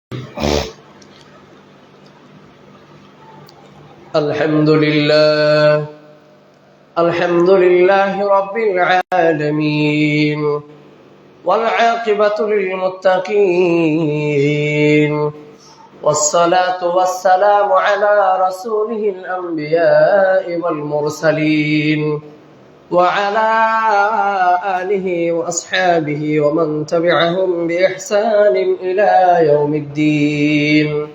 الحمد لله رب العالمين والعاقبة للمتقين والصلاة والسلام على رسوله الأنبياء والمرسلين وعلى آله وأصحابه ومن تبعهم بإحسان إلى يوم الدين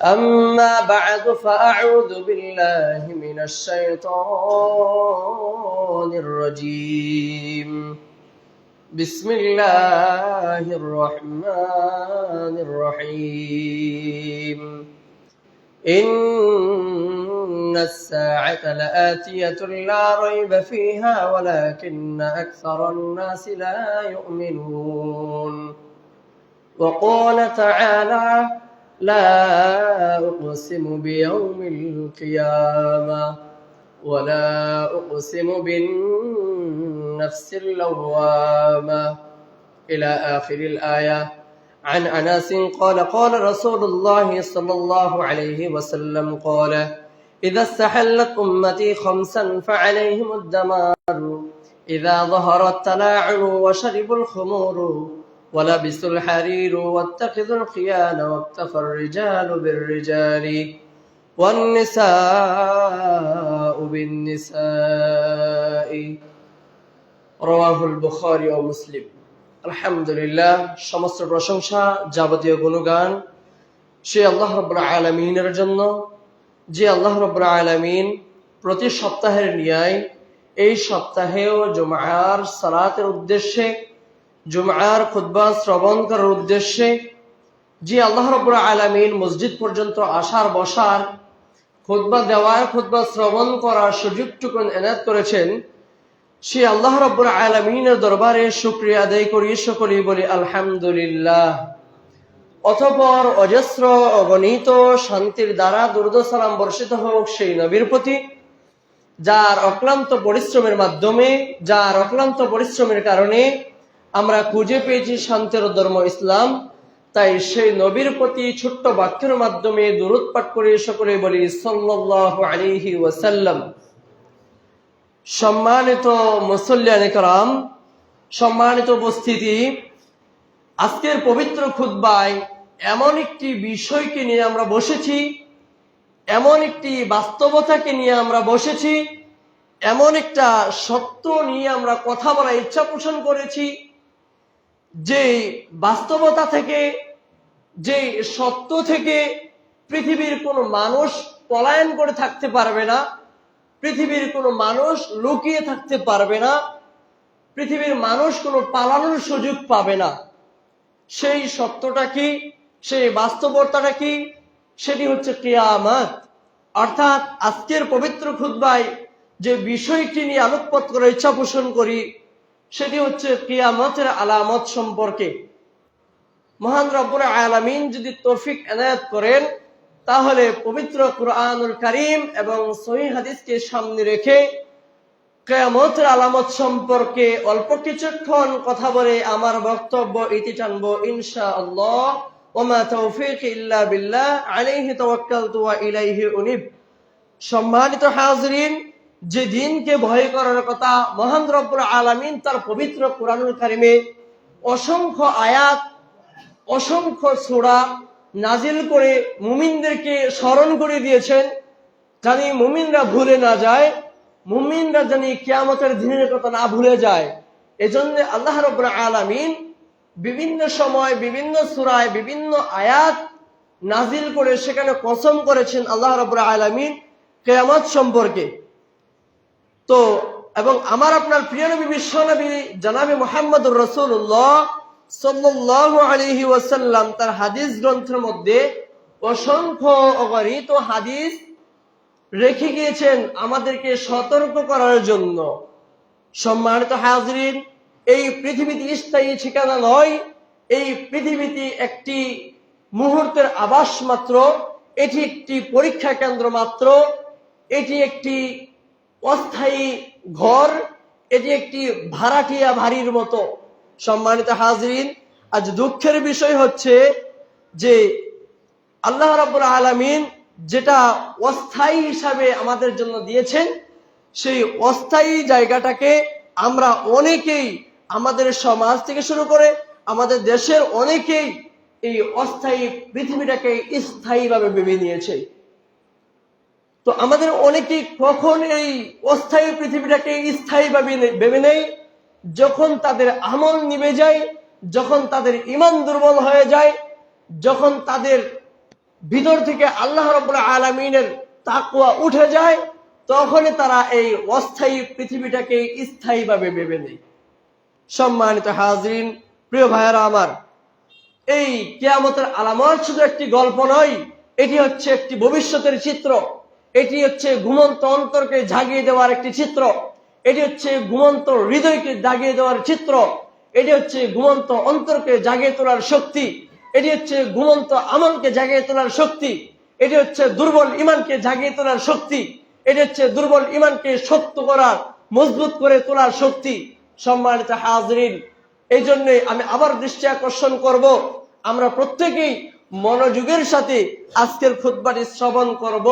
أما بعد فأعوذ بالله من الشيطان الرجيم بسم الله الرحمن الرحيم إن الساعة لآتية لا ريب فيها ولكن أكثر الناس لا يؤمنون وقال تعالى لا أقسم بيوم القيامة ولا أقسم بالنفس اللوامة إلى آخر الآية. عن أنس قال قال رسول الله صلى الله عليه وسلم قال إذا استحلت أمتي خمسا فعليهم الدمار إذا ظهر التلاعن وشربوا الخمور ولبسوا الحرير واتخذوا الخيان واكتفى الرجال بالرجال والنساء بالنساء رواه البخاري ومسلم. আলহামদুলিল্লাহ, সমস্ত প্রশংসা যাবতীয় গুণগান সে আল্লাহ রাব্বুল আলামিনের জন্য, যে আল্লাহ রাব্বুল আলামিন প্রতি সপ্তাহের ন্যায় এই সপ্তাহেও জুমআর সালাতের উদ্দেশ্যে, জুমআর খুতবা শ্রবণ করার উদ্দেশ্যে যে আল্লাহ রাব্বুল আলামিন মসজিদ পর্যন্ত আসার বসার, খুতবা দেওয়ার, খুতবা শ্রবণ করার সুযোগটুকু এনায়েত করেছেন, সে আল্লাহ রাব্বুল আলামিনের দরবারে শুকরিয়া আদায় করি, সকলেই বলি আলহামদুলিল্লাহ। অতঃপর অজস্র অগণিত শান্তির দ্বারা দুরূদ সালাম বর্ষিত হোক সেই নবীর প্রতি, যার অক্লান্ত পরিশ্রমের মাধ্যমে, যার অক্লান্ত পরিশ্রমের কারণে আমরা খুঁজে পেয়েছি শান্তির ধর্ম ইসলাম। তাই সেই নবীর প্রতি ছোট্ট বাক্যের মাধ্যমে দুরূদ পাঠ করে সকলে বলি সাল্লাল্লাহু আলাইহি ওয়াসাল্লাম। সম্মানিত মুসল্লিয়ানে কেরাম, সম্মানিত উপস্থিতি, আজকের পবিত্র খুতবায় এমন একটি বিষয়কে নিয়ে আমরা বসেছি, এমন একটি বাস্তবতাকে নিয়ে আমরা বসেছি, এমন একটা সত্য নিয়ে আমরা কথা বলার ইচ্ছা পোষণ করেছি, যে বাস্তবতা থেকে, যে সত্য থেকে পৃথিবীর কোনো মানুষ পলায়ন করে থাকতে পারবে না, পৃথিবীর কোনো মানুষ লুকিয়ে থাকতে পারবে না, পৃথিবীর মানুষ কোনো পালানোর সুযোগ পাবে না। সেই সত্যটা কি, সেই বাস্তবতাটা কি? সেটি হচ্ছে কিয়ামত। অর্থাৎ আজকের পবিত্র খুতবায় যে বিষয়টি নিয়ে আলোকপাত করার ইচ্ছা পোষণ করি সেটি হচ্ছে কিয়ামতের আলামত সম্পর্কে। মহান রব্বুল আলামিন যদি তৌফিক এনায়েত করেন, তাহলে পবিত্র কুরআনুল কারীম এবং সহিহ হাদিসকে সামনে রেখে কিয়ামতের আলামত সম্পর্কে অল্প কিছুক্ষণ কথা বলে আমার বক্তব্য ইতি টানবো ইনশাআল্লাহ। ওমা তাওফীকি ইল্লা বিল্লাহ আলাইহি তাওয়াক্কালতু ওয়া ইলাইহি উনীব। সম্মানিত হাজরিন, যে দিনকে ভয় করার কথা মহান রব্বুল আলামিন তার পবিত্র কুরআনুল কারীমে অসংখ্য আয়াত, অসংখ্য সূরা নাজিল করে মুমিনদেরকে স্মরণ করে দিয়েছেন, জানি মুমিনরা ভুলে না যায়, মুমিনরা জানি কিয়ামতের দিনের কথা না ভুলে যায়। এজন্য আল্লাহ রাব্বুল আলামিন বিভিন্ন সময় বিভিন্ন সূরায় বিভিন্ন আয়াত নাজিল করে সেখানে কসম করেছেন আল্লাহ রাব্বুল আলামিন কিয়ামত সম্পর্কে। তো এবং আমার আপনার প্রিয় নবী বিশ্বনবী জনাবে মুহাম্মদুর রাসূলুল্লাহ সাল্লাল্লাহু আলাইহি ওয়াসাল্লাম তার হাদিস গ্রন্থের মধ্যে অসংখ্য অগণিত হাদিস রেখে গিয়েছেন আমাদেরকে সতর্ক করার জন্য। সম্মানিত হাজরিন, এই পৃথিবীতে স্থায়ী ঠিকানা নয়, এই পৃথিবীতে একটি মুহূর্তের আবাস মাত্র, এটি একটি পরীক্ষা কেন্দ্র মাত্র, এটি একটি অস্থায়ী ঘর, এটি একটি ভাড়াটিয়া বাড়ির মতো। সম্মানিত হাজরিন, আজ দুঃখের বিষয় হচ্ছে যে আল্লাহ রাব্বুল আলামিন যেটা অস্থায়ী হিসাবে আমাদের জন্য দিয়েছেন, সেই অস্থায়ী জায়গাটাকে আমরা অনেকেই, আমাদের সমাজ থেকে শুরু করে আমাদের দেশের অনেকেই এই অস্থায়ী পৃথিবীটাকে স্থায়ীভাবে ভেবে নিয়েছে। তো আমাদের অনেকেই কখন এই অস্থায়ী পৃথিবীটাকে স্থায়ীভাবে ভেবে নেই, যখন তাদের আমল নিভে যায়, যখন তাদের ঈমান দুর্বল হয়ে যায়, যখন তাদের ভিতর থেকে আল্লাহ রাব্বুল আলামিনের তাকওয়া উঠে যায়, তখনই তারা এই অস্থায়ী পৃথিবীটাকে স্থায়ীভাবে ভেবে নেয়। সম্মানিত হাজরিন, প্রিয় ভাইয়েরা আমার, এই কিয়ামতের আলামত শুধু একটি গল্প নয়, এটি হচ্ছে একটি ভবিষ্যতের চিত্র। এটি হচ্ছে ঘুমন্ত অন্তরকে জাগিয়ে দেওয়ার একটি চিত্র। এটি হচ্ছে ঘুমন্ত হৃদয়কে জাগিয়ে দেওয়ার চিত্র। এটি হচ্ছে ঘুমন্ত অন্তরকে জাগিয়ে তোলার শক্তি। এটি হচ্ছে ঘুমন্ত আমলকে জাগিয়ে তোলার শক্তি। এটি হচ্ছে দুর্বল ঈমানকে জাগিয়ে তোলার শক্তি। এটি হচ্ছে দুর্বল ঈমানকে শক্ত করার, মজবুত করে তোলার শক্তি। সম্মানিত হাজরিন, এই জন্য আমি আবার দৃষ্টি আকর্ষণ করব, আমরা প্রত্যেকেই মনোযোগের সাথে আজকের খুতবাটি শ্রবণ করব।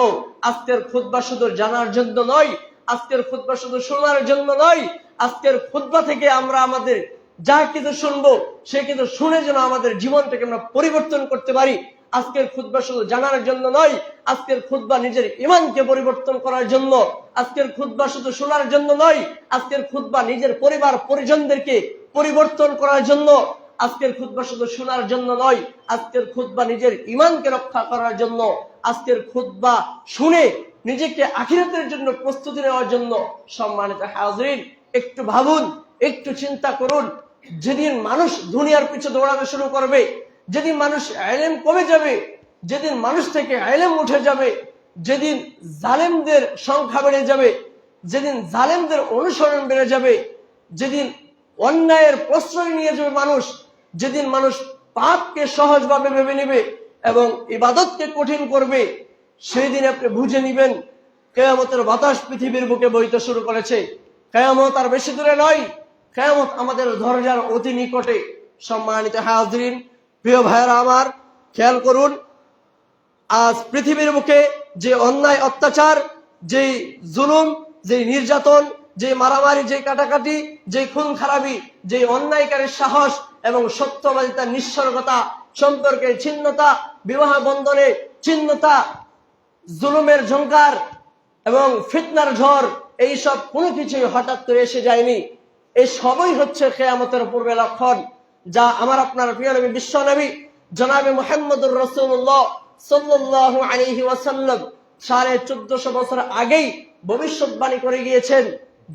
আজকের খুতবা শুধু জানার জন্য নয়, আজকের খুতবা শুধু শোনার জন্য নয়, আজকের খুতবা থেকে আমরা আমাদের যা কিছু শুনবো সে কিন্তু শুনে যেন আমাদের জীবনটাকে আমরা পরিবর্তন করতে পারি। আজকের খুতবা শুধু জানার জন্য নয়, আজকের খুতবা নিজের ঈমানকে পরিবর্তন করার জন্য। আজকের খুতবা শুধু শোনার জন্য নয়, আজকের খুতবা নিজের পরিবার পরিজনদেরকে পরিবর্তন করার জন্য। আজকের খুতবা শুধু শোনার জন্য নয়, আজকের খুতবা নিজের ঈমানকে রক্ষা করার জন্য। আজকের খুতবা শুনে নিজেকে আখিরাতের জন্য প্রস্তুতি নেওয়ার জন্য। সম্মানিত হাজরিন, একটু ভাবুন, একটু চিন্তা করুন, যেদিন মানুষ দুনিয়ার পিছু দৌড়াতে শুরু করবে, যেদিন মানুষ ইলম কমে যাবে, যেদিন মানুষ থেকে ইলম উঠে যাবে, যেদিন জালেমদের সংখ্যা বেড়ে যাবে, যেদিন জালেমদের অনুসরণ বেড়ে যাবে, যেদিন অন্যায়ের প্রশ্রয় নিয়ে যাবে মানুষ, যেদিন মানুষ পাপকে সহজভাবে ভেবে নেবে এবং ইবাদতকে কঠিন করবে, সেই দিন আপনি বুঝে নিবেন কিয়ামতের বাতাস পৃথিবীর বুকে বইতে শুরু করেছে। কিয়ামত আর বেশি দূরে নয়, কিয়ামত আমাদের দরজার অতি নিকটে। সম্মানিত হাজরিন, প্রিয় ভাইয়েরা আমার, খেয়াল করুন, আজ পৃথিবীর বুকে যে অন্যায় অত্যাচার, যে জুলুম, যে নির্যাতন, যে মারামারি, যে কাটাকাটি, যে খুন খারাপি, যে অন্যায়কারীর সাহস এবং সত্যবাদিতার নিঃসর্গতা, সম্পর্কের ছিন্নতা, বিবাহ বন্ধনে ছিন্নতা, জুলুমের ঝংকার এবং ফিতনার ঝড়, এইসব কোনো কিছুই হঠাৎ করে এসে যায়নি। এই সবই হচ্ছে কিয়ামতের পূর্বে লক্ষণ, যা আমার আপনার প্রিয় নবী, বিশ্ব নবী জনাবে মুহাম্মদুর রাসূলুল্লাহ সাল্লাল্লাহু আলাইহি ওয়াসাল্লাম 1450 বছর আগেই ভবিষ্যৎবাণী করে গিয়েছেন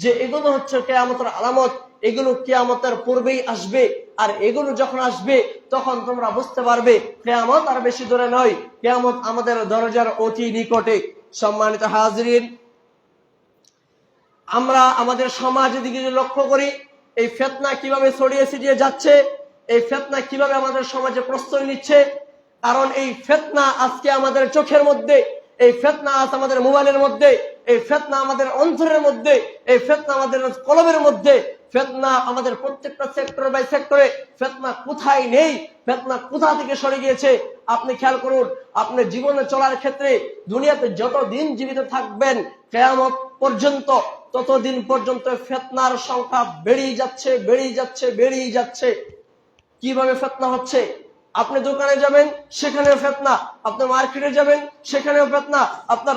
যে এগুলো হচ্ছে কিয়ামতের আলামত, এগুলো কিয়ামতের পূর্বেই আসবে। আর এগুলো যখন আসবে তখন তোমরা বুঝতে পারবে কিয়ামত আর বেশি দূরে নয়, কিয়ামত আমাদের দরজার অতি নিকটে। সম্মানিত হাজরিন, আমরা আমাদের সমাজের দিকে যদি লক্ষ্য করি, এই ফিতনা কিভাবে ছড়িয়ে ছিটিয়ে যাচ্ছে, এই ফিতনা কিভাবে আমাদের সমাজে প্রশ্রয় নিচ্ছে। কারণ এই ফিতনা আজকে আমাদের চোখের মধ্যে, এই ফিতনা আজ আমাদের মোবাইলের মধ্যে, এই ফিতনা আমাদের অন্তরের মধ্যে, এই ফিতনা আমাদের কলবের মধ্যে, ফিতনা আমাদের প্রত্যেকটা সেক্টর বাই সেক্টরে। ফিতনা কোথায় নেই, ফিতনা কোথা থেকে সরে গিয়েছে আপনি খেয়াল করুন। আপনি জীবনে চলার ক্ষেত্রে দুনিয়াতে যতদিন জীবিত থাকবেন কিয়ামত পর্যন্ত, ততদিন পর্যন্ত ফিতনার সংখ্যা বেড়েই যাচ্ছে, বেড়েই যাচ্ছে, বেড়েই যাচ্ছে। কিভাবে ফিতনা হচ্ছে? আপনি দোকানে যাবেন, সেখানেও ফিতনা। আপনি মার্কেটে যাবেন, সেখানেও ফিতনা। আপনার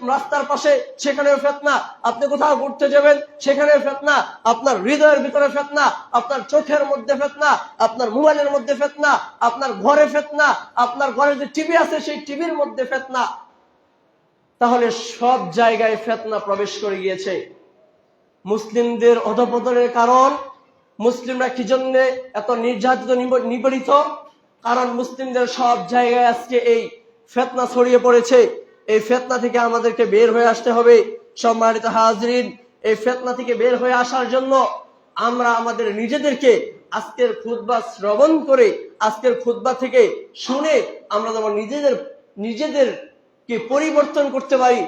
রাস্তার পাশে, সেখানেও ফিতনা। আপনি কোথাও ঘুরতে যাবেন, সেখানেও ফিতনা। আপনার হৃদয়ের ভিতরে ফিতনা, আপনার চোখের মধ্যে ফিতনা, আপনার মোবাইলের মধ্যে ফিতনা, আপনার ঘরে ফিতনা, আপনার ঘরে যে টিভি আছে সেই টিভির মধ্যে ফিতনা। তাহলে সব জায়গায় ফিতনা প্রবেশ করে গিয়েছে। মুসলিমদের অধঃপতনের কারণ, মুসলিমরা কি জন্য এত নির্যাতিত, নিপীড়িত? কারণ মুসলিমদের সব জায়গায় আজকে এই ফিতনা ছড়িয়ে পড়েছে। এই ফিতনা থেকে আমাদেরকে বের হয়ে আসতে হবে। সম্মানিত হাজরিন, এই ফিতনা থেকে বের হয়ে আসার জন্য আমরা আমাদের নিজেদেরকে আজকের খুতবা শ্রবণ করে, আজকের খুতবা থেকে শুনে আমরা যেমন নিজেদেরকে পরিবর্তন করতে পারি,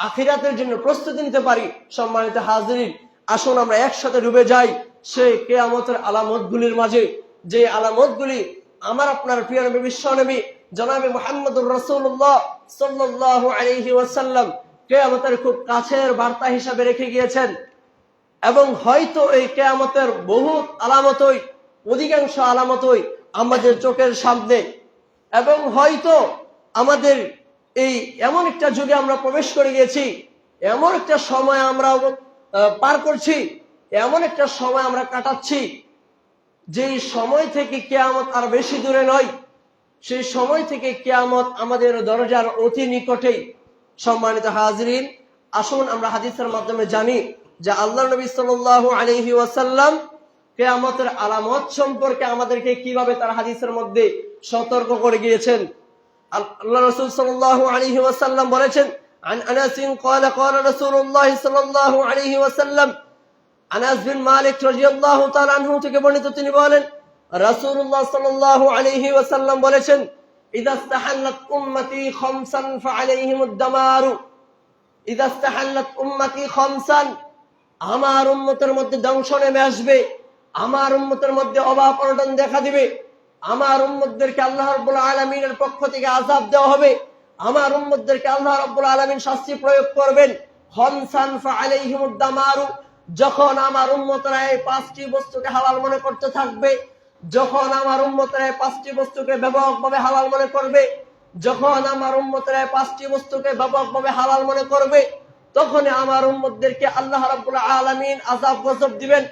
আখিরাতের জন্য প্রস্তুতি নিতে পারি। সম্মানিত হাজরিন, আসুন আমরা একসাথে ডুবে যাই সেই কিয়ামতের আলামতগুলির মাঝে, যে আলামতগুলি আমার আপনার প্রিয় নবী বিশ্ব নবী জনাবে মুহাম্মদুর রাসূলুল্লাহ সাল্লাল্লাহু আলাইহি ওয়াসাল্লাম কিয়ামতের খুব কাছের বার্তা হিসাবে রেখে গিয়েছেন। এবং হয়তো এই কিয়ামতের বহু আলামতই, অধিকাংশ আলামতই আমাদের চোখের সামনে, এবং হয়তো আমাদের এই এমন একটা যুগে আমরা প্রবেশ করে গেছি, এমন একটা সময় আমরা পার করছি, এমন একটা সময় আমরা কাটাচ্ছি, যেই সময় থেকে কিয়ামত আর বেশি দূরে নয়। সেই সময় থেকে কিয়ামত আমাদের দরজার অতি নিকটেই। সম্মানিত হাজরিন, আসুন আমরা হাদিসের মাধ্যমে জানি যে আল্লাহ নবী সাল্লাল্লাহু আলাইহি ওয়াসাল্লাম কিয়ামতের আলামত সম্পর্কে আমাদেরকে কিভাবে তার হাদিসের মধ্যে সতর্ক করে গিয়েছেন। আল্লাহ রাসূল সাল্লাল্লাহু আলাইহি ওয়াসাল্লাম বলেছেন, আন আনাস قال قال رسول الله صلى الله عليه وسلم, আনাস বিন মালিক রাদিয়াল্লাহু তাআলা আনহু থেকে বর্ণিত, তিনি বলেন রাসূলুল্লাহ সাল্লাল্লাহু আলাইহি ওয়াসাল্লাম বলেছেন, ইযা ইসতাহাল্লাত উম্মতি খামসান ফাআলাইহিমুদ দামারু। ইযা ইসতাহাল্লাত উম্মতি খামসান, আমার উম্মতের মধ্যে ধ্বংস নেমে আসবে, আমার উম্মতের মধ্যে অভাব অনটন দেখা দিবে, আমার উম্মতদেরকে আল্লাহ রাব্বুল আলামিনের পক্ষ থেকে আযাব দেওয়া হবে, আমার উম্মতদেরকে আল্লাহ রাব্বুল আলামিন শাস্তি প্রয়োগ করবেন। খামসান ফাআলাইহিমুদ দামারু, যখন আমার উম্মতরা এই পাঁচটি বস্তুকে হালাল মনে করতে থাকবে, যখন আমার উম্মতরা এই পাঁচটি বস্তুকে ব্যাপকভাবে হালাল মনে করবে, যখন আমার উম্মতরা এই পাঁচটি বস্তুকে ব্যাপকভাবে হালাল মনে করবে, তখন আমার উম্মতদেরকে আল্লাহ রাব্বুল আলামিন আযাব গজব দিবেন,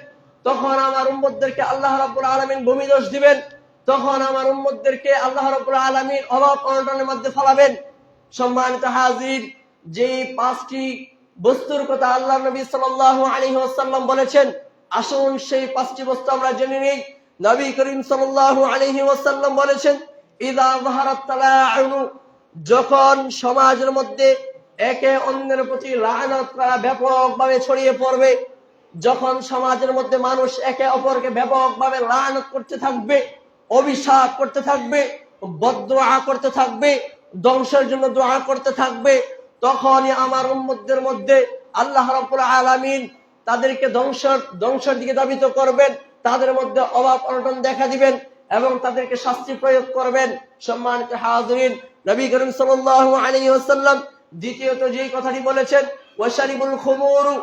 তখন আমার উম্মতদেরকে আল্লাহ রাব্বুল আলামিন ভূমিধস দিবেন, তখন আমার উম্মতদেরকে আল্লাহ রাব্বুল আলামিন অভাব অনটনের মধ্যে ফেলাবেন। সম্মানিত হাজির, যে পাঁচটি বস্তুর কথা আল্লাহ নবী সাল্লাল্লাহু আলাইহি ওয়াসাল্লাম বলেছেন, আসুন সেই পাঁচটি বস্তু আমরা জেনে নেই। নবী করিম সাল্লাল্লাহু আলাইহি ওয়াসাল্লাম বলেছেন, ইযা যাহারাত তালাউনু, যখন সমাজের মধ্যে একে অন্যের প্রতি লানত করা ব্যাপকভাবে ছড়িয়ে পড়বে, যখন সমাজের মধ্যে মানুষ একে অপরকে ব্যাপকভাবে লানত করতে থাকবে, অভিশাপ করতে থাকবে, বদদুআ করতে থাকবে, ধ্বংসের জন্য দোয়া করতে থাকবে, তখনই আমার উম্মতদের মধ্যে আল্লাহ রাব্বুল আলামিন তাদেরকে ধ্বংসের দিকে ধাবিত করবেন, তাদের মধ্যে অভাব অনটন দেখা দিবেন এবং তাদেরকে শাস্তি প্রয়োগ করবেন। সম্মানিত হাজিরিন, নবী করিম সাল্লাল্লাহু আলাইহি ওয়াসাল্লাম দ্বিতীয়ত যে কথাটি বলেছেন, ওয়াশারিবুল খুমুরু,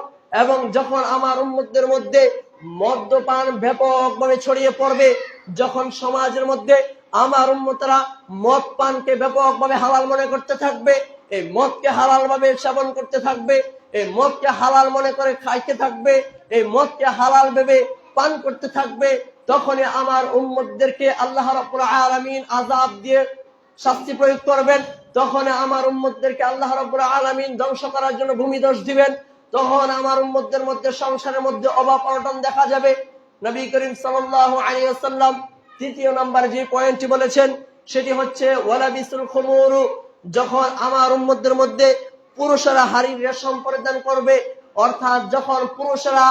এবং যখন আমার উম্মতদের মধ্যে মদ্যপান ব্যাপকভাবে ছড়িয়ে পড়বে, যখন সমাজের মধ্যে আমার উম্মতরা মদ পানকে ব্যাপকভাবে হালাল মনে করতে থাকবে, এই মদকে হালাল ভাবে সেবন করতে থাকবে, এই মদকে হালাল মনে করে খাইতে থাকবে, এই মদকে হালাল ভেবে পান করতে থাকবে, তখনই আমার উম্মতদেরকে আল্লাহ রাব্বুল আলামিন আযাব দিয়ে শাস্তি প্রয়োগ করবেন, তখন আমার উম্মতদেরকে আল্লাহ রাব্বুল আলামিন ধ্বংস করার জন্য ভূমিধস দিবেন, তখন আমার উম্মতদের মধ্যে সংসারের মধ্যে অভাব অনটন দেখা যাবে। নবী করিম সাল্লাল্লাহু আলাইহি ওয়াসাল্লাম তৃতীয় নাম্বার যে পয়েন্টটি বলেছেন সেটি হচ্ছে ওয়ালাবিসুল খুমুরু, যখন আমার উম্মতদের মধ্যে পুরুষেরা হাড়ির রেশম পরিধান করবে, অর্থাৎ যখন পুরুষেরা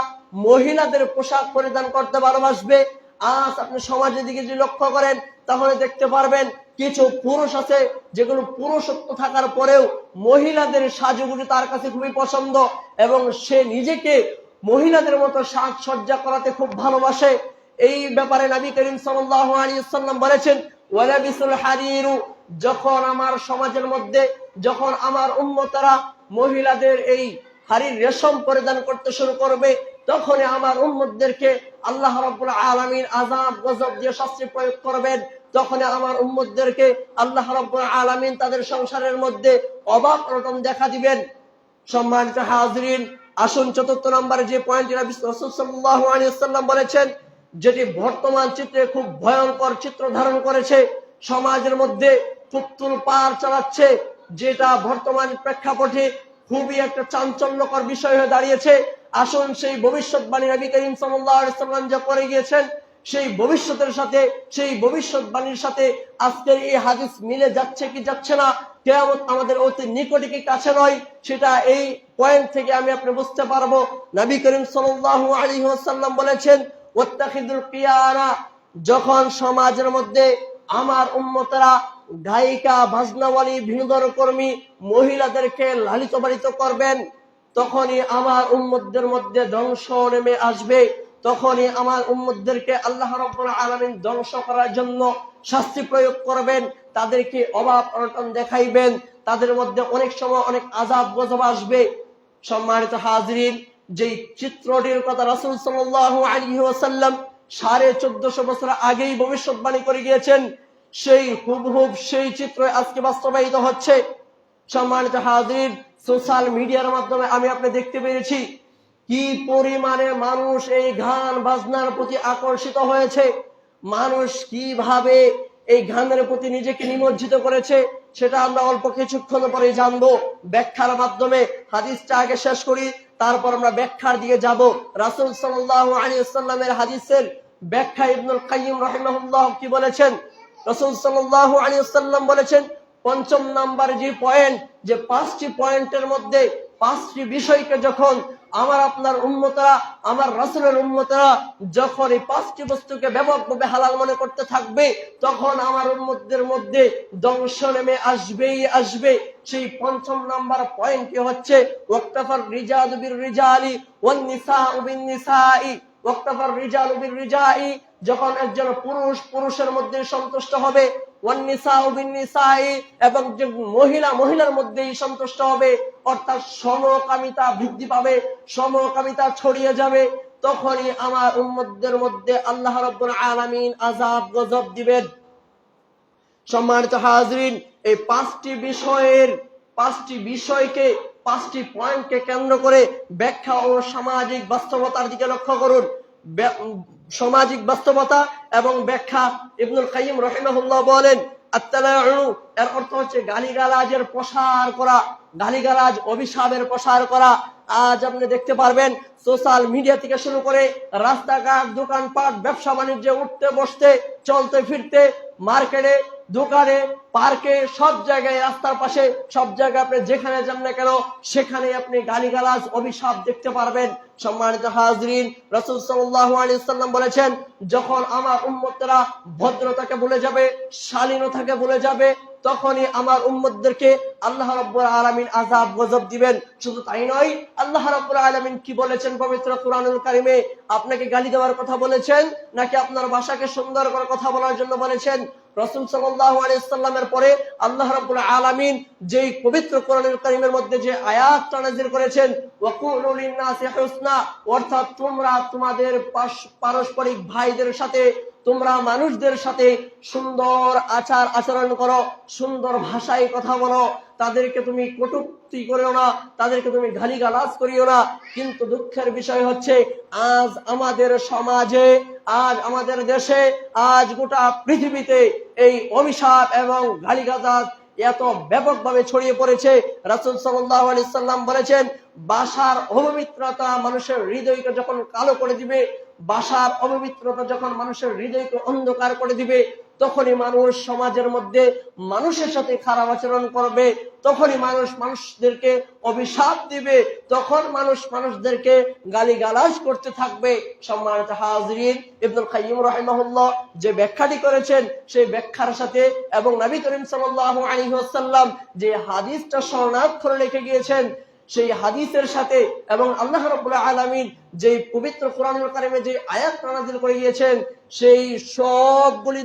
মহিলাদের পোশাক পরিধান করতে ভালোবাসবে। আজ আপনি সমাজের দিকে যদি লক্ষ্য করেন তাহলে দেখতে পারবেন কিছু পুরুষ আছে যেগুলো পুরুষত্ব থাকার পরেও মহিলাদের সাজগুলি তার কাছে খুবই পছন্দ এবং সে নিজেকে মহিলাদের মতো সাজসজ্জা করাতে খুব ভালোবাসে। এই ব্যাপারে নবী করিম সাল্লাল্লাহু আলাইহি ওয়াসাল্লাম বলেছেন, ওয়ালাবিসুল হারিরু, যখন আমার সমাজের মধ্যে, যখন আমার উম্মতরা মহিলাদের এই হাড়ির রেশম পরিধান করতে শুরু করবে, তখনই আমার উম্মতদেরকে আল্লাহ রাব্বুল আলামিন আযাব গজব দিয়ে শাস্তি প্রয়োগ করবেন, তখন আমার উম্মতদেরকে আল্লাহ রাব্বুল আলামিন তাদের সংসারের মধ্যে অভাব অনটন দেখা দিবেন। সম্মানিত হাজিরিন, আসুন চতুর্থ নম্বরে যে পয়েন্টটি রাসূল সাল্লাল্লাহু আলাইহি ওয়াসাল্লাম বলেছেন, যেটি বর্তমান চিত্রে খুব ভয়ঙ্কর চিত্র ধারণ করেছে, সমাজের মধ্যে ফুতুল পার চালাচ্ছে, যেটা বর্তমান প্রেক্ষাপটে খুবই একটা চাঞ্চল্যকর বিষয় হয়ে দাঁড়িয়েছে। আসুন সেই ভবিষ্যৎবাণী নবী করিম সাল্লাল্লাহু আলাইহি ওয়াসাল্লাম যা করে গিয়েছেন সেই ভবিষ্যতের সাথে, সেই ভবিষ্যৎবাণীর সাথে আজকের এই হাদিস মিলে যাচ্ছে কি যাচ্ছে না, কিয়ামত আমাদের অতি নিকটে কি কাছে নয়, সেটা এই পয়েন্ট থেকে আমি আপনি বুঝতে পারবো। নবী করিম সাল্লাল্লাহু আলাইহি ওয়াসাল্লাম বলেছেন, ওয়াত্তাখিদুল কিয়ানা, যখন সমাজের মধ্যে আমার উম্মতরা গায়িকা, বাজনাওয়ালি, বিনোদন কর্মী মহিলাদেরকে লালিত পালিত করবেন, তখনই আমার উম্মতদের মধ্যে ধ্বংস নেমে আসবে, তখনই আমার উম্মতদেরকে আল্লাহ রাব্বুল আলামিন ধ্বংস করার জন্য শাস্তি প্রয়োগ করবেন, তাদেরকে অভাব অনটন দেখাইবেন, তাদের মধ্যে অনেক সময় অনেক আযাব গজব আসবে। সম্মানিত হাজরিন, যেই চিত্রটির কথা রাসূল সাল্লাল্লাহু আলাইহি ওয়াসাল্লাম 1450 বছর আগেই ভবিষ্যৎবাণী করে গিয়েছেন, সেই হুবহুব সেই চিত্র আজকে বাস্তবায়িত হচ্ছে। সম্মানিত হাজরিন, সোশ্যাল মিডিয়ার মাধ্যমে আমি আপনি দেখতে পেরেছি কি পরিমাণে মানুষ এই গান বাজনার প্রতি আকর্ষিত হয়েছে, মানুষ কিভাবে এই গানের প্রতি নিজেকে নিমজ্জিত করেছে, সেটা আমরা অল্প কিছুক্ষণ পরে জানবো ব্যাখ্যার মাধ্যমে। হাদিসটা আগে শেষ করি, তারপর আমরা ব্যাখ্যার দিকে যাব। রাসূল সাল্লাল্লাহু আলাইহি ওয়াসাল্লামের হাদিসের ব্যাখ্যা ইবনুল কাইয়্যিম রাহিমাহুল্লাহ কি বলেছেন? রাসূল সাল্লাল্লাহু আলাইহি ওয়াসাল্লাম বলেছেন, পঞ্চম নাম্বার যে পয়েন্ট, যে 5টি পয়েন্টের মধ্যে 5টি বিষয়কে যখন আমার আপনার উম্মতরা, আমার রাসূলের উম্মতরা যখন এই 5টি বস্তুকে ব্যাপকভাবে হালাল মনে করতে থাকবে, তখন আমার উম্মতদের মধ্যে ধ্বংস নেমে আসবেই আসবে। সেই পঞ্চম নাম্বার পয়েন্টটি হচ্ছে ওয়াক্তাফার রিজালু বির রিজালি ওয়ান নিসাউ বিন নিসাই। ওয়াক্তাফার রিজালু বির রিজাই, যখন একজন পুরুষ পুরুষের মধ্যে সন্তুষ্ট হবে, ওয়ান নিসাউ বিন নিসাই, এবং যে মহিলা মহিলার মধ্যেই সন্তুষ্ট হবে, অর্থাৎ সমকামিতা বৃদ্ধি পাবে, সমকামিতা ছড়িয়ে যাবে, তখনই আমার উম্মতদের মধ্যে আল্লাহ রাব্বুল আলামিন আযাব গজব দিবেন। সম্মানিত হাজরিন, এই 5টি বিষয়কে 5টি পয়েন্টকে কেন্দ্র করে ব্যাখ্যা ও সামাজিক বাস্তবতার দিকে লক্ষ্য করুন। সামাজিক বাস্তবতা এবং ব্যাখ্যা। ইবনুল কাইয়্যিম রাহিমাহুল্লাহ বলেন, আত-তালাউ এর অর্থ হচ্ছে গালিগালাজের প্রসার করা, গালিগালাজ অভিশাপের প্রসার করা। আজ আপনি দেখতে পারবেন সোশ্যাল মিডিয়া থেকে শুরু করে রাস্তাঘাট, দোকানপাট, ব্যবসা বাণিজ্যে উঠতে বসতে, চলতে ফিরতে, মার্কেটে, দোকানে, পার্কে, সব জায়গায়, রাস্তার পাশে, সব জায়গায় আপনি যেখানে যান না কেন সেখানে আপনি গালিগালাজ অভিশাপ দেখতে পারবেন। সম্মানিত হাজরিন, রাসূল সাল্লাল্লাহু আলাইহি ওয়াসাল্লাম বলেছেন, যখন আমার উম্মতরা ভদ্রতাকে ভুলে যাবে, শালীনতাকে ভুলে যাবে, তখনই আমার উম্মতদেরকে আল্লাহ রাব্বুল আলামিন আযাব গজব দিবেন। শুধু তাই নয়, আল্লাহ রাব্বুল আলামিন কি বলেছেন পবিত্র কুরআনুল কারীমে? আপনাকে গালি দেওয়ার কথা বলেছেন নাকি আপনার ভাষাকে সুন্দর করে কথা বলার জন্য বলেছেন? রাসূল সাল্লাল্লাহু আলাইহি ওয়াসাল্লামের পরে আল্লাহ রাব্বুল আলামিন যেই পবিত্র কোরআনুল কারীমের মধ্যে যে আয়াতটা নাযিল করেছেন, ওয়াকুলু লিন-নাসি হুসনা, অর্থাৎ তোমরা তোমাদের পারস্পরিক ভাইদের সাথে, তোমরা মানুষদের সাথে সুন্দর আচার আচরণ করো, সুন্দর ভাষায় কথা বলো, তাদেরকে তুমি কটূক্তি করিও না, তাদেরকে তুমি গালিগালাজ করিও না। কিন্তু দুঃখের বিষয় হচ্ছে আজ আমাদের সমাজে, আজ আমাদের দেশে, আজ গোটা পৃথিবীতে এই অভিশাপ এবং গালিগালাজ এত ব্যাপকভাবে ছড়িয়ে পড়েছে। রাসূল সাল্লাল্লাহু আলাইহি সাল্লাম বলেছেন, ভাষার অপবিত্রতা মানুষের হৃদয়কে যখন কালো করে দিবে, ভাষার অপবিত্রতা যখন মানুষের হৃদয়কে অন্ধকার করে দিবে, তখনই মানুষ সমাজের মধ্যে মানুষের সাথে খারাপ আচরণ করবে, তখনই মানুষ মানুষদেরকে অভিশাপ দিবে, তখন মানুষ মানুষদেরকে গালিগালাজ করতে থাকবে। সম্মানিত হাজরিন, ইবনুল কাইয়্যিম রাহিমাহুল্লাহ যে ব্যাখ্যাটি করেছেন, সেই ব্যাখ্যার সাথে এবং নবী করিম সাল্লাল্লাহু আলাইহি ওয়াসাল্লাম যে হাদিসটা শরণার্থ রেখে গিয়েছেন, সেই হাদিসের সাথে এবং আল্লাহ রাব্বুল আলামিন যে পবিত্র কোরআনুল কারীমে যে আয়াত নাযিল করে গিয়েছেন, সেই সবগুলি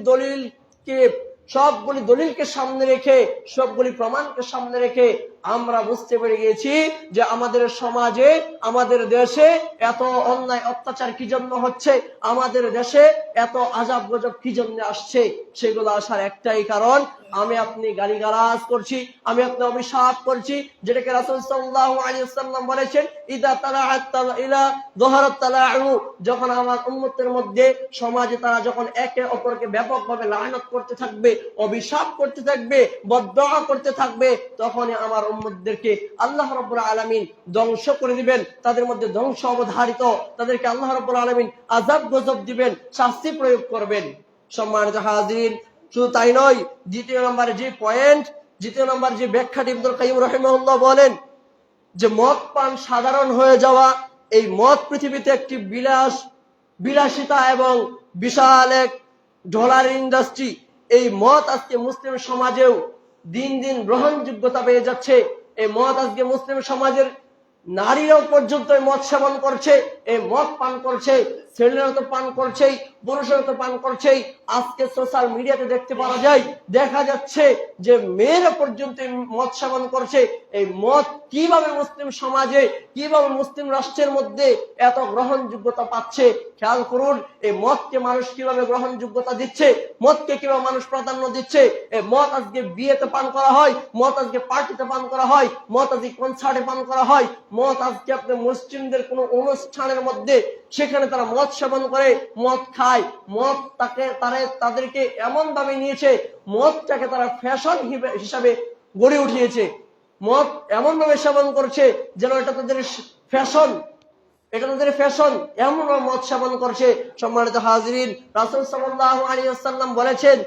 দলিলকে সামনে রেখে, সবগুলি প্রমাণকে সামনে রেখে আমরা বুঝতে পেরে গিয়েছি যে আমাদের সমাজে, আমাদের দেশে এত অন্যায় অত্যাচার কি জন্য হচ্ছে, আমাদের দেশে এত আযাব গজব কি জন্য আসছে। সেগুলো আসার একটাই কারণ, আমি আপনি গালিগালাজ করছি, আমি আপনি অভিশাপ করছি, যেটাকে রাসূল সাল্লাল্লাহু আলাইহি ওয়াসাল্লাম বলেছেন, ইদা তালাআত ইলা যাহারাত তালাউ, যখন আমার উম্মতের মধ্যে সমাজে তারা যখন একে অপরকে ব্যাপকভাবে লানত করতে থাকবে, অভিশাপ করতে থাকবে, বদদুআ করতে থাকবে, তখনই আমার উম্মতদেরকে আল্লাহ রাব্বুল আলামিন ধ্বংস করে দিবেন, তাদের মধ্যে ধ্বংস অবধারিত, তাদেরকে আল্লাহ রাব্বুল আলামিন আযাব গজব দিবেন, শাস্তি প্রয়োগ করবেন। সম্মানিত হাজরিন, শুধু তাই নয়, দ্বিতীয় নম্বরে যে ব্যাখ্যাটি ইবনুল কাইয়্যিম রাহিমাহুল্লাহ বলেন যে মদ পান সাধারণ হয়ে যাওয়া, এই মদ পৃথিবীতে একটি বিলাসিতা এবং বিশাল এক ডলার ইন্ডাস্ট্রি। এই মদ আজকে মুসলিম সমাজেও দিন দিন গ্রহণযোগ্যতা পেয়ে যাচ্ছে। এই মদ আজকে মুসলিম সমাজের নারীরাও পর্যন্ত মদ সেবন করছে, এই মদ পান করছে। ছেলেরা তো পান করছেই, পুরুষেরা তো পান করছেই। আজকে সোশ্যাল মিডিয়াতে দেখতে পাওয়া যায়, দেখা যাচ্ছে যে মেয়েরা পর্যন্ত মদ সেবন করছে। এই মদ কিভাবে মুসলিম সমাজে, কিভাবে মুসলিম রাষ্ট্রের মধ্যে এত গ্রহণযোগ্যতা পাচ্ছে? খেয়াল করুন, এই মদকে মানুষ কিভাবে গ্রহণযোগ্যতা দিচ্ছে, মদকে কিভাবে মানুষ প্রাধান্য দিচ্ছে। এই মদ আজকে বিয়েতে পান করা হয়, মদ আজকে পার্টিতে পান করা হয়, মদ আজকে কনসার্টে পান করা হয়, মদ আজকে আপনি মুসলিমদের কোন অনুষ্ঠানের মধ্যে সেখানে তারা মদ সেবন করে, মদ খায়। মদ তাদেরকে এমন ভাবে নিয়েছে, মদটাকে তারা ফ্যাশন হিসাবে গড়ে উঠিয়েছে। মদ এমন ভাবে সেবন করছে যেন এটা তাদের ফ্যাশন, এটা তাদের ফ্যাশন, এমন মদ সেবন করছে। সম্মানিত হাজিরিন, রাসূল সাল্লাল্লাহু আলাইহি ওয়াসাল্লাম বলেছেন,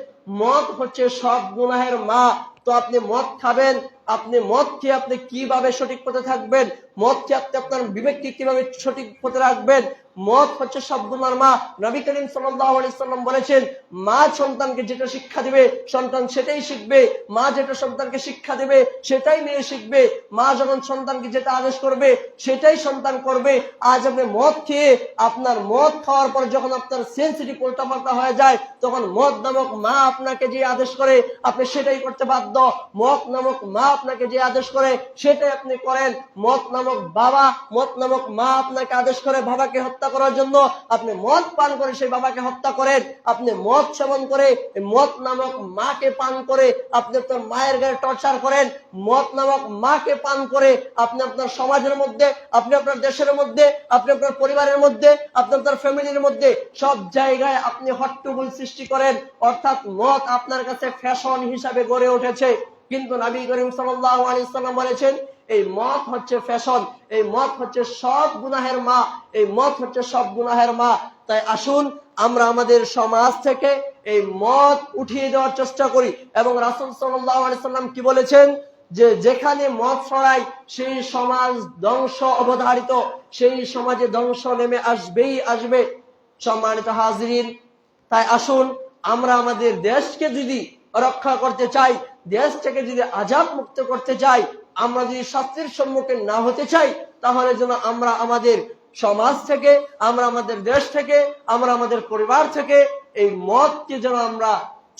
মদ হচ্ছে সব গুনাহের মা। তো আপনি মদ খাবেন, আপনি মদ খেয়ে আপনি কিভাবে সঠিক পথে থাকবেন? মদ খেয়ে আপনি আপনার বিবেককে কিভাবে সঠিক পথে রাখবেন? মদ হচ্ছে সব গুনার মা। নবী করিম সাল্লাল্লাহু আলাইহি ওয়াসাল্লাম বলেছেন, মা সন্তানকে যেটা শিক্ষা দিবে সন্তান সেটাই শিখবে, মা যেটা সন্তানকে শিক্ষা দিবে সেটাই মেয়ে শিখবে, মা যখন সন্তানকে যেটা আদেশ করবে সেটাই সন্তান করবে। আজ আপনি মদ খেয়ে, আপনার মদ খাওয়ার পর যখন আপনার সেন্সিটিভ উল্টাপাল্টা হয়ে যায়, তখন মদ নামক মা আপনাকে যে আদেশ করে আপনি সেটাই করতে বাধ্য। মদ নামক মা আপনাকে যে আদেশ করে সেটাই আপনি করেন। মদ নামক বাবা, মদ নামক মা আপনাকে আদেশ করে বাবাকে হত্যা করার জন্য, আপনি মদ পান করে সেই বাবাকে হত্যা করেন। আপনি মদ সেবন করে মদ নামক মাকে পান করে আপনি আপনার মায়ের গায়ে টর্চার করেন। মদ নামক মাকে পান করে আপনি আপনার সমাজের মধ্যে, আপনি আপনার দেশের মধ্যে, আপনি আপনার পরিবারের মধ্যে, আপনি আপনার ফ্যামিলির মধ্যে সব জায়গায় আপনি হট্টগোল সৃষ্টি করেন। অর্থাৎ মদ আপনার কাছে ফ্যাশন হিসাবে গড়ে উঠেছে। কিন্তু নবী করিম সাল্লাল্লাহু আলাইহি ওয়াসাল্লাম বলেছেন, এই মদ হচ্ছে ফ্যাশন, এই মদ হচ্ছে সব গুনাহের মা, এই মদ হচ্ছে সব গুনাহের মা। তাই আসুন আমরা আমাদের সমাজ থেকে এই মদ উঠিয়ে দেওয়ার চেষ্টা করি। এবং রাসূল সাল্লাল্লাহু আলাইহি ওয়াসাল্লাম কি বলেছেন, যে যেখানে মদ ছড়ায় সেই সমাজ ধ্বংস অবধারিত, সেই সমাজে ধ্বংস নেমে আসবেই আসবে। সম্মানিত হাজিরিন, তাই আসুন আমরা আমাদের দেশকে যদি রক্ষা করতে চাই, দেশটাকে যদি আযাব মুক্ত করতে চাই, আমরা যদি শাস্তির সম্মুখীন না হতে চাই, তাহলে যেন আমরা আমাদের সমাজ থেকে, আমরা আমাদের দেশ থেকে, আমরা আমাদের পরিবার থেকে এই মদকে যেন আমরা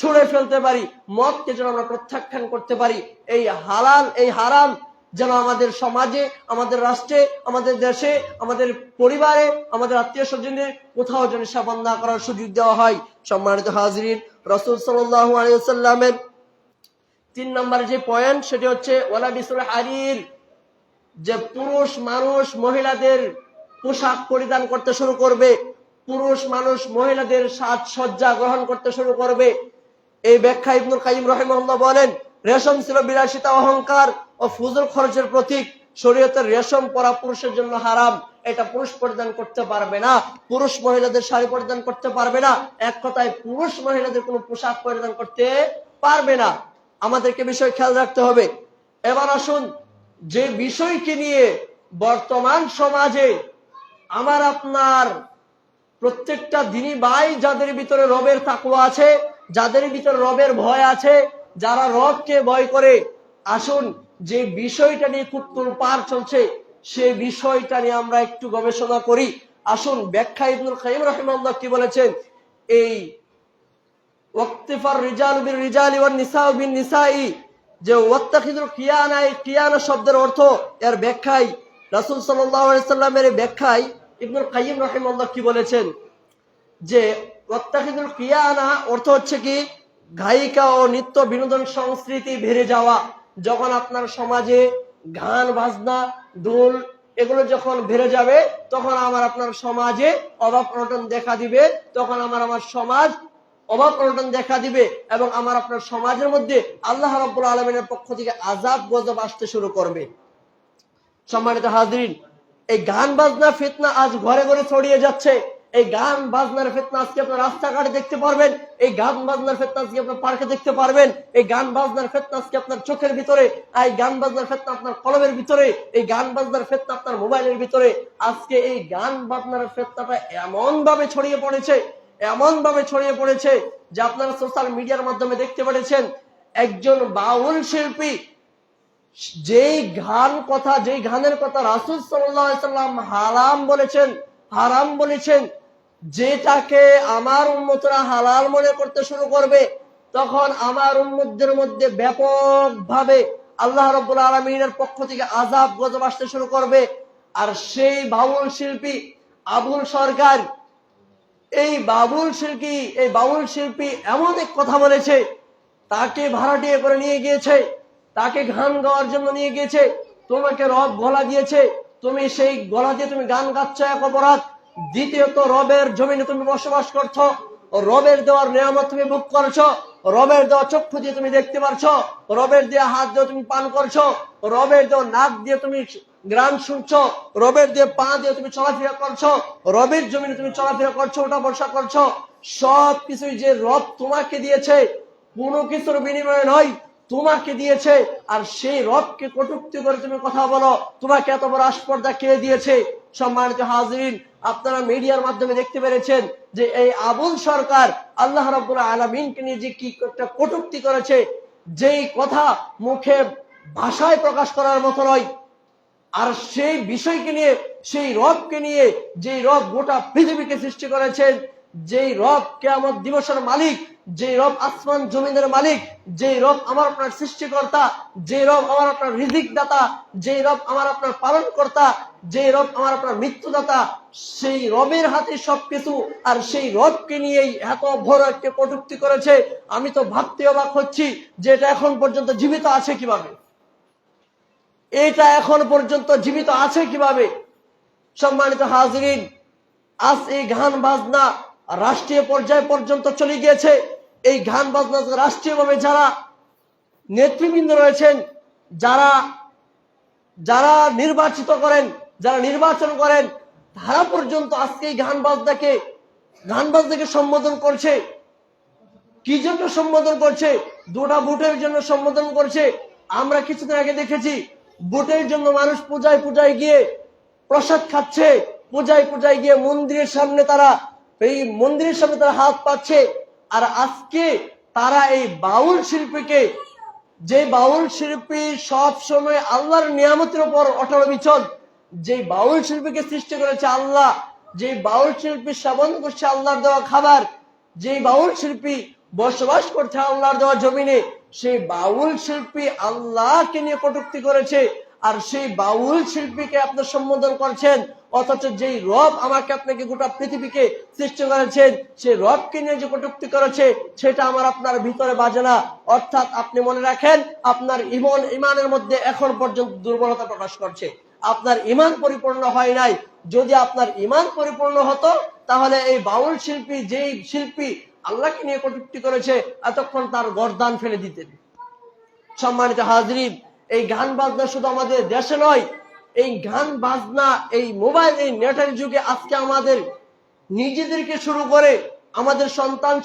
ছুঁড়ে ফেলতে পারি, মদকে যেন আমরা প্রত্যাখ্যান করতে পারি। এই হালাল, এই হারাম যেন আমাদের সমাজে, আমাদের রাষ্ট্রে, আমাদের দেশে, আমাদের পরিবারে, আমাদের আত্মীয় স্বজনের কোথাও যেন সেবন না করার সুযোগ দেওয়া হয়। সম্মানিত হাজিরিন, রাসূল সাল্লাল্লাহু আলাইহি ওয়াসাল্লামের 3 নম্বর যে পয়েন্ট সেটি হচ্ছে ওয়ালা বিসুল হারির, যে পুরুষ মানুষ মহিলাদের পোশাক পরিধান করতে শুরু করবে, পুরুষ মানুষ মহিলাদের সাজসজ্জা গ্রহণ করতে শুরু করবে। এই ব্যাখ্যা ইবনুল কাইয়িম রাহিমাহুল্লাহ বলেন, রেশম ছিল বিলাসিতা, অহংকার ও ফুজুল খরচের প্রতীক। শরীয়তের রেশম পরা পুরুষের জন্য হারাম, এটা পুরুষ পরিধান করতে পারবে না। পুরুষ মহিলাদের শাড়ি পরিধান করতে পারবে না, এক কথায় পুরুষ মহিলাদের কোনো পোশাক পরিধান করতে পারবে না। আমাদেরকে বিষয় খেয়াল রাখতে হবে। এবার আসুন, যে বিষয়কে নিয়ে বর্তমান সমাজে আমার আপনার প্রত্যেকটা দিনী ভাই, যাদের ভিতরে রবের তাকওয়া আছে, যাদের ভিতরে রবের ভয় আছে, যারা রবকে ভয় করে, আসুন যে বিষয়টা নিয়ে খুব তোলপাড় চলছে সেই বিষয়টা নিয়ে আমরা একটু গবেষণা করি। আসুন ব্যাখ্যা ইবনুল কাইয়িম রাহিমাহুল্লাহ কি বলেছেন, এই ওয়াক্তিফার রিজাল বিল রিজালি ওয়ান নিসাউ বিন নিসাই, যে ওয়াত্তাখিযুল কিয়ানা, এই কিয়ানা শব্দের অর্থ, এর ব্যাখ্যায় রাসূল সাল্লাল্লাহু আলাইহি সাল্লামের ব্যাখ্যায় ইবনুল কাইয়িম রাহিমাহুল্লাহ কি বলেছেন, যে ওয়াত্তাখিযুল কিয়ানা অর্থ হচ্ছে কি, গায়িকা ও নৃত্য বিনোদন সংস্কৃতি বেড়ে যাওয়া। যখন আপনার সমাজে গান বাজনা দোল এগুলো যখন বেড়ে যাবে, তখন আপনার সমাজে অভাব অনটন দেখা দিবে, তখন আমার সমাজ অভাব অনটন দেখা দিবে, এবং আপনার সমাজের মধ্যে আল্লাহ রাব্বুল আলামিনের পক্ষ থেকে আযাব গজব আসতে শুরু করবে। সম্মানিত হাজিরিন, এই গান বাজনা ফিতনা আজ ঘরে ঘরে ছড়িয়ে যাচ্ছে। এই গান বাজনার ফিতনা আজকে আপনার রাস্তাঘাটে দেখতে পারবেন, এই গান বাজনার ফিতনা আজকে আপনার পার্কে দেখতে পারবেন, এই গান বাজনার ফিতনা আজকে আপনার চোখের ভিতরে, এই গান বাজনার ফিতনা আপনার কলমের ভিতরে, এই গান বাজনার ফিতনা আপনার মোবাইলের ভিতরে। আজকে এই গান বাজনার ফিতনাটা এমন ভাবে ছড়িয়ে পড়েছে, এমন ভাবে ছড়িয়ে পড়েছে যে আপনারা সোশ্যাল মিডিয়ার মাধ্যমে দেখতে পেরেছেন, একজন বাউল শিল্পী যেই গানের কথা রাসূল সাল্লাল্লাহু আলাইহি সাল্লাম হারাম বলেছেন, যেটাকে আমার উম্মতরা হালাল মনে করতে শুরু করবে, তখন আমার উম্মতদের মধ্যে ব্যাপকভাবে আল্লাহ রাব্বুল আলামিনের পক্ষ থেকে আযাব গজব আসতে শুরু করবে। আর সেই বাউল শিল্পী আবুল সরকার, এই বাউল শিল্পী এমন এক কথা বলেছে, তাকে ভাড়াটিয়া করে নিয়ে গিয়েছে, তাকে গান গাওয়ার জন্য নিয়ে গিয়েছে, তোমাকে রব গলা দিয়েছে, তুমি সেই গলা দিয়ে তুমি গান গাচ্ছ, এক অপরাধ। দ্বিতীয়ত, রবের জমিনে তুমি বসবাস করছো, রবের দেওয়ার নিয়ামত তুমি ভোগ করছো, রবের দেওয়া চক্ষু দিয়ে তুমি দেখতে পারছো, রবের দেওয়া হাত দিয়ে তুমি পান করছো, রবের দেওয়া নাক দিয়ে তুমি গান শুনছো, রবের দিয়ে পা দিয়ে তুমি চলাফেরা করছো, রবের জমিনে তুমি চলাফেরা করছো, ওটা বর্ষা করছো, সব কিছুই যে রব তোমাকে দিয়েছে, কোনো কিছুর বিনিময়ে নয়, তোমাকে দিয়েছে। আর সেই রবকে কটূক্তি করে তুমি কথা বলো, তোমাকে এত বড় আসপর্দা কে দিয়েছে? সম্মানিত হাজিরিন, আপনারা মিডিয়ার মাধ্যমে দেখতে পেরেছেন যে এই আবুল সরকার আল্লাহ রাব্বুল আলামিনকে নিয়ে যে কি একটা কটূক্তি করেছে, যেই কথা মুখে ভাষায় প্রকাশ করার মতো নয়। আর সেই বিষয়কে নিয়ে, সেই রবকে নিয়ে, যেই রব গোটা পৃথিবীকে সৃষ্টি করেছেন, যেই রব কিয়ামত দিবসের মালিক, যেই রব আসমান জমিনের মালিক, যেই রব আমার আপনার সৃষ্টিকর্তা, যেই রব আমার আপনার রিজিক দাতা, যেই রব আমার আপনার পালন কর্তা, যেই রব আমার আপনার মৃত্যুদাতা, সেই রবের হাতে সবকিছু। আর সেই রবকে নিয়েই এত বড় একটা কটূক্তি করেছে, আমি তো ভাবতে অবাক হচ্ছি যে এটা এখন পর্যন্ত জীবিত আছে কিভাবে, এটা এখন পর্যন্ত জীবিত আছে কিভাবে। সম্মানিত হাজিরিন, আজ এই গান বাজনা রাষ্ট্রীয় পর্যায় পর্যন্ত চলে গিয়েছে। এই গান বাজনা রাষ্ট্রীয়ভাবে যারা নেতৃবৃন্দ রয়েছেন, যারা যারা নির্বাচিত করেন, যারা নির্বাচন করেন, তারা পর্যন্ত আজকে এই গান বাজনাকে সম্বোধন করছে। কি জন্য সম্বোধন করছে? দুটা ভোটের জন্য সম্বোধন করছে। আমরা কিছুদিন আগে দেখেছি, ভোটের জন্য মানুষ পূজায় গিয়ে প্রসাদ খাচ্ছে, পূজায় গিয়ে মন্দিরের সামনে তারা হাত পাচ্ছে। আর আজকে তারা এই বাউল শিল্পীকে, যে বাউল শিল্পী সব সময় আল্লাহর নিয়ামতের উপর অটল বিচল, যে বাউল শিল্পীকে সৃষ্টি করেছে আল্লাহ, যে বাউল শিল্পী সেবন করছে আল্লাহর দেওয়া খাবার, যে বাউল শিল্পী বসবাস করছে আল্লাহর দেওয়া জমিনে, সেই বাউল শিল্পী আল্লাহকে নিয়ে কটূক্তি করেছে। আর সেই বাউল শিল্পীকে আপনি সম্বোধন করছেন, অথচ যেই রব আমাকে আপনাকে গোটা পৃথিবীকে সৃষ্টি করেছেন, সেই রবকে নিয়ে যে কটূক্তি করেছে, সেটা আমার আপনার ভিতরে বাজে না। অর্থাৎ আপনি মনে রাখেন, আপনার ইমানের মধ্যে এখন পর্যন্ত দুর্বলতা প্রকাশ করছে, আপনার ইমান পরিপূর্ণ হয় নাই। যদি আপনার ইমান পরিপূর্ণ হতো, তাহলে এই বাউল শিল্পী, যেই শিল্পী আল্লাহকে নিয়ে কটূক্তি করেছে, এতক্ষণ তার গর্দান ফেলে দিতেন। সম্মানিত হাজরিন, এই গান বাজনা শুধু আমাদের দেশে নয়, এই গান বাজনা, এই মোবাইল, এই নেটের যুগে আজকে আমাদের নিজেদেরকে শুরু করে আমাদের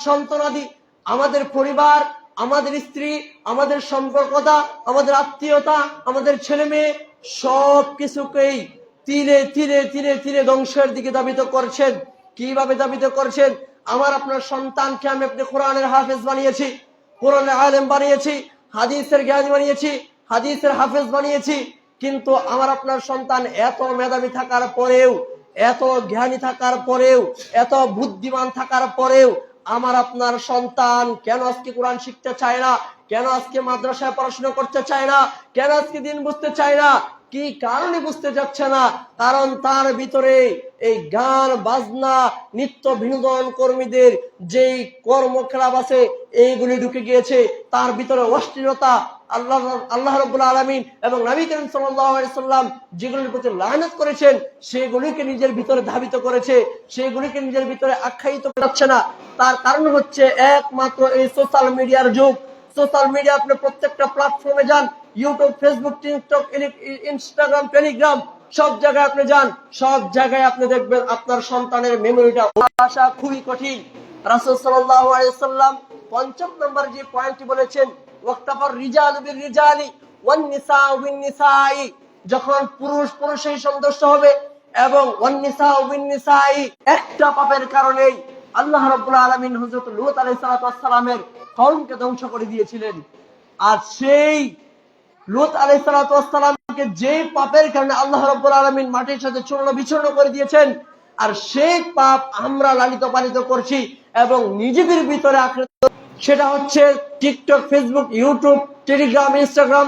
সন্তানাদি, আমাদের পরিবার, আমাদের স্ত্রী, আমাদের সম্পর্কতা, আমাদের আত্মীয়তা, আমাদের ছেলে মেয়ে, সব কিছুকেই ধীরে ধীরে ধীরে ধীরে ধ্বংসের দিকে ধাবিত করছেন। কিভাবে ধাবিত করছেন? আমার আপনার সন্তানকে আমি আপনি কোরআনের হাফেজ বানিয়েছি, কোরআনের আলেম বানিয়েছি, হাদিসের জ্ঞানী বানিয়েছি, হাদিসের হাফেজ বানিয়েছি, কিন্তু আমার আপনার সন্তান এত মেধাবী থাকার পরেও, এত জ্ঞানী থাকার পরেও, এত বুদ্ধিমান থাকার পরেও আমার আপনার সন্তান কেন আজকে কোরআন শিখতে চায় না? কেন আজকে মাদ্রাসায় পড়াশোনা করতে চায় না? কেন আজকে দিন বুঝতে চায় না? কি কারণে বুঝতে যাচ্ছে না? কারণ তার ভিতরে এই গান বাজনা, নিত্য বিনোদন কর্মীদের যেই কর্মকলাপ আছে, এইগুলি ঢুকে গিয়েছে। তার ভিতরে অশ্লীলতা, আল্লাহ রাব্বুল আলামিন এবং নবী করিম সাল্লাল্লাহু আলাইহি সাল্লাম যেগুলির প্রতি লানত করেছেন, সেগুলিকে নিজের ভিতরে ধাবিত করেছে, সেগুলিকে নিজের ভিতরে আখ্যায়িত করছে না। তার কারণ হচ্ছে একমাত্র এই সোশ্যাল মিডিয়ার যুগ। সোশ্যাল মিডিয়া, আপনি প্রত্যেকটা প্ল্যাটফর্মে যান, YouTube, Facebook, TikTok, Instagram, Telegram, সব জায়গায় আপনি যান, সব জায়গায় আপনি দেখবেন আপনার সন্তানের মেমোরিটা আসা খুবই কঠিন। রাসূল সাল্লাল্লাহু আলাইহি সাল্লাম ৫ম নম্বর যে পয়েন্টটি বলেছেন, ওয়াক্তাফার রিজালু বির রিজালি ওয়ান নিসাউ বিন নিসাই, যখন পুরুষ পুরুষেই সন্তুষ্ট হবে এবং ওয়ান নিসাউ বিন নিসাই, একটা পাপের কারণেই আল্লাহ রাব্বুল আলামিন হযরত লূত আলাইহিস সালামের কওমকে ধ্বংস করে দিয়েছিলেন। আর সেই লূত আলাইহিস সালামকে যে পাপের কারণে আল্লাহ রাব্বুল আলামিন মাটির সাথে চূর্ণ বিচূর্ণ করে দিয়েছেন, আর সেই পাপ আমরা লালিত পালিত করছি এবং নিজেদের ভিতরে আঁকড়ে, সেটা হচ্ছে TikTok, Facebook, YouTube, Telegram, Instagram,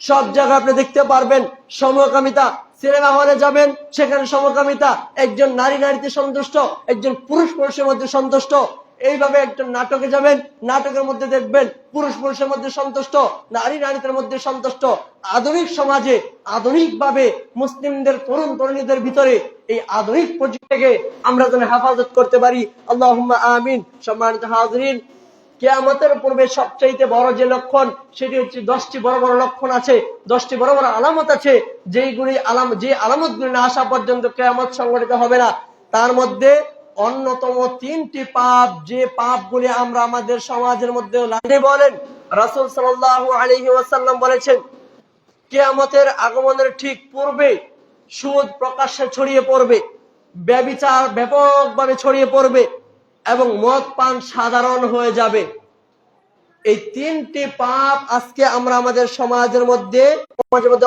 সব জায়গায় আপনি দেখতে পারবেন সমকামিতা। সিনেমা হলে যাবেন, সেখানে সমকামিতা। একজন নারী নারীতে সন্তুষ্ট, একজন পুরুষ পুরুষের মধ্যে সন্তুষ্ট। এইভাবে একজন নাটকে যাবেন, নাটকের মধ্যে দেখবেন পুরুষ পুরুষের মধ্যে সন্তুষ্ট, নারী নারীদের মধ্যে সন্তুষ্ট। আধুনিক সমাজে আধুনিকভাবে মুসলিমদের তরুণ তরুণীদের ভিতরে এই আধুনিক প্রযুক্তিকে আমরা যেন হেফাজত করতে পারি, আল্লাহুম্মা আমিন। সম্মানিত হাজরিন, কিয়ামতের পূর্বে সবচাইতে বড় যে লক্ষণ, সেটি হচ্ছে 10টি বড় বড় লক্ষণ আছে, 10টি বড় বড় আলামত আছে, যে আলামতগুলি না আসা পর্যন্ত কিয়ামত সংঘটিত হবে না। তার মধ্যে অন্যতম 3টি পাপ, যে পাপগুলি আমরা আমাদের সমাজের মধ্যে বলেন, রাসূল সাল্লাল্লাহু আলাইহি ওয়াসাল্লাম বলেছেন, কিয়ামতের আগমনের ঠিক পূর্বে সুদ প্রকাশ্যে ছড়িয়ে পড়বে, ব্যভিচার ব্যাপকভাবে ছড়িয়ে পড়বে এবং মদ পান সাধারণ হয়ে যাবে। এই 3টি পাপ আজকে আমরা আমাদের সমাজের মধ্যে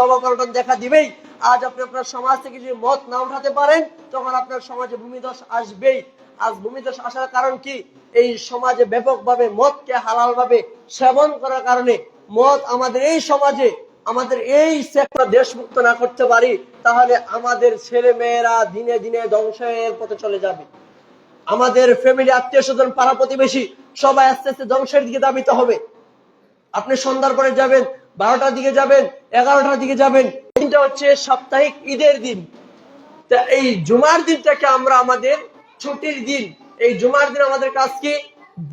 অবকাঠন দেখা দিবেই। আজ আপনি আপনার সমাজ থেকে যদি মদ না উঠাতে পারেন, তখন আপনার সমাজে ভূমিধস আসবেই। আজ ভূমিধস আসার কারণ কি? এই সমাজে ব্যাপকভাবে মদকে হালালভাবে সেবন করার কারণে। মদ আমাদের এই সমাজে, আমাদের এই সেক্টর দেশমুক্ত না করতে পারি, তাহলে আমাদের ছেলে মেয়েরা দিনে দিনে ধ্বংসের পথে চলে যাবে। আমাদের ফ্যামিলি, আত্মীয় স্বজন, পাড়া প্রতিবেশী সবাই আস্তে আস্তে ধ্বংসের দিকে ধাবিত হবে। আপনি সন্ধ্যার পরে যাবেন, 12টার দিকে যাবেন, 11টার দিকে যাবেন। দিনটা হচ্ছে সাপ্তাহিক ঈদের দিন। তা এই জুমার দিনটাকে আমরা আমাদের ছুটির দিন। এই জুমার দিন আমাদের কাজ কি?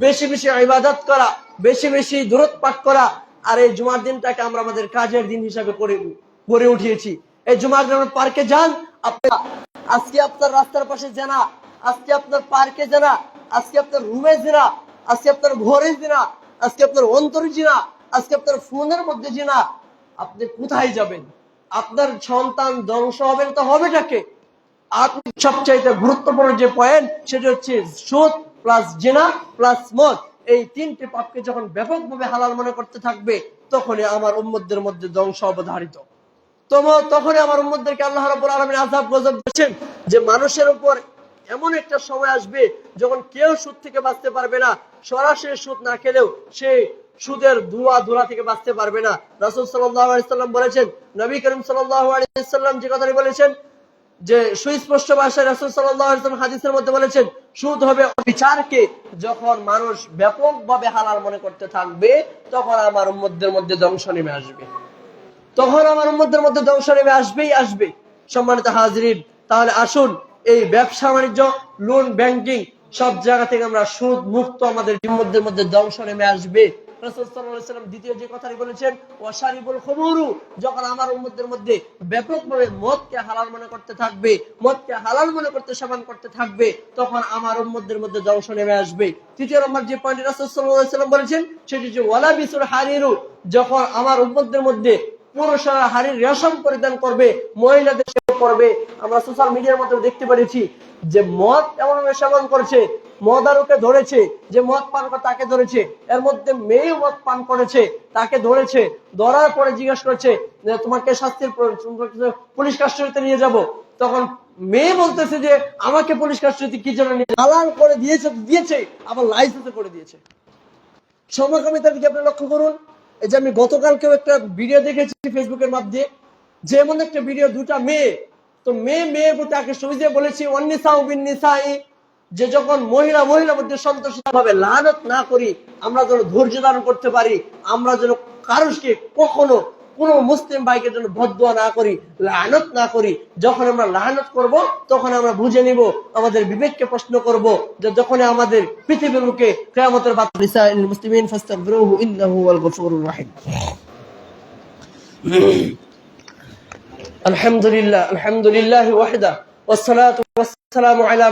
বেশি বেশি ইবাদত করা, বেশি বেশি দুরূদ পাঠ করা। আর এই জুমার দিনটাকে আমরা আমাদের কাজের দিন হিসাবে করে উঠিয়েছি। এই জুমার দিন আমরা পার্কে যান, আজকে আপনার রাস্তার পাশে জানা, আজকে আপনার পার্কে জানা, আজকে আপনার রুমে জিনা, আজকে আপনার ঘরে জিনা, আজকে আপনার অন্তরে জিনা, আজকে আপনার ফোনের মধ্যে জিনা। আপনি কোথায় যাবেন? আপনার সন্তান ধ্বংস হবেন তো হবেটাকে? আপনি সবচাইতে গুরুত্বপূর্ণ যে পয়েন্ট, সেটা হচ্ছে সুদ প্লাস জিনা প্লাস মদ। এই 3টি পাপকে যখন ব্যাপকভাবে হালাল মনে করতে থাকবে, তখনই আমার উম্মতদের মধ্যে ধ্বংস অবধারিত। তখনই আমার উম্মতদেরকে আল্লাহ রাব্বুল আলামিন আযাব গজব দিচ্ছেন যে মানুষের উপর এমন একটা সময় আসবে যখন কেউ সুদ থেকে বাঁচতে পারবে না। সরাসরি সুদ না খেলেও সে সুদের ধোঁয়া থেকে বাঁচতে পারবে না। রাসূল সাল্লাল্লাহু আলাইহি সাল্লাম বলেছেন, নবী করিম সাল্লাল্লাহু আলাইহি সাল্লাম যে কথাটি বলেছেন, যে সুস্পষ্ট ভাষায় রাসূল সাল্লাল্লাহু আলাইহি সাল্লাম হাদিসের মধ্যে বলেছেন, সুদ হবে বিচারকে যখন মানুষ ব্যাপকভাবে হালাল মনে করতে থাকবে, তখন আমার উম্মতদের মধ্যে ধ্বংস নেমে আসবে। তখন আমার উম্মতদের মধ্যে ধ্বংস নেমে আসবে। সম্মানিত হাজরিন, তাহলে আসুন এই ব্যবসা বাণিজ্য, লোন, ব্যাংকিং সব জায়গা থেকে আমরা সুদ মুক্ত আমাদের উম্মতদের মধ্যে ধ্বংস নেমে আসবে। রাসূল সাল্লাল্লাহু আলাইহি সাল্লাম দ্বিতীয় যে কথাটি বলেছেন, ওয়াশারিবুল খুমুরু, যখন আমার উম্মতদের মধ্যে ব্যাপকভাবে মদকে হালাল মনে করতে থাকবে, মদকে হালাল মনে করতে সেবন করতে থাকবে, তখন আমার উম্মতদের মধ্যে ধ্বংস নেমে আসবে। তৃতীয় নম্বর যে পয়েন্ট রাসূল সাল্লাল্লাহু আলাইহি সাল্লাম বলেছেন, সেটি হচ্ছে ওয়ালা বিসুল হারিরু, যখন আমার উম্মতদের মধ্যে পুরুষরা হাড়ির রেশম পরিধান করবে, মহিলাদের করবে। আমরা সোশ্যাল মিডিয়ার মধ্যে দেখতে পেরেছি যে মদ এমন সেবন করছে, মদারুকে ধরেছে, যে মদ পান করে তাকে ধরেছে, এর মধ্যে মেয়ে মদ পান করেছে, তাকে ধরেছে, ধরার পরে জিজ্ঞেস করছে যে তোমাকে শাস্তির পুলিশ কাস্টডিতে নিয়ে যাব। তখন মেয়ে বলতেছে যে আমাকে পুলিশ কাস্টডিতে কি জন্য নিয়ে, হালাল করে দিয়েছে, আবার লাইসেন্স করে দিয়েছে। সমকামিতার দিকে আপনি লক্ষ্য করুন। এই যে আমি গতকালকেও একটা ভিডিও দেখেছি ফেসবুকের মাধ্যমে, যেমন একটা ভিডিও, 2টা মেয়ে, তো মেয়ের প্রতি আকৃষ্ট হয়ে বলেছি ওয়ান্নিসাউ বিন্নিসাই, যে যখন মহিলার মধ্যে সন্তুষ্টভাবে লানত না করি, আমরা যেন ধৈর্য ধারণ করতে পারি, আমরা যেন কারোকে কখনো কোনো মুসলিম ভাইকে যেন বদদুয়া না করি, লানত না করি। যখন আমরা লানত করব, তখন আমরা বুঝে নিব, আমাদের বিবেককে প্রশ্ন করব, যে যখন আমাদের পৃথিবীর মুখে কিয়ামতের বাত লিসাইল মুসলিমিন ফাস্তাগফিরুহু ইন্নাহু ওয়াল গফুরুর রহিম। আলহামদুলিল্লাহ ওয়াহদা ওয়াসসালাতু ওয়াসসালামু আলা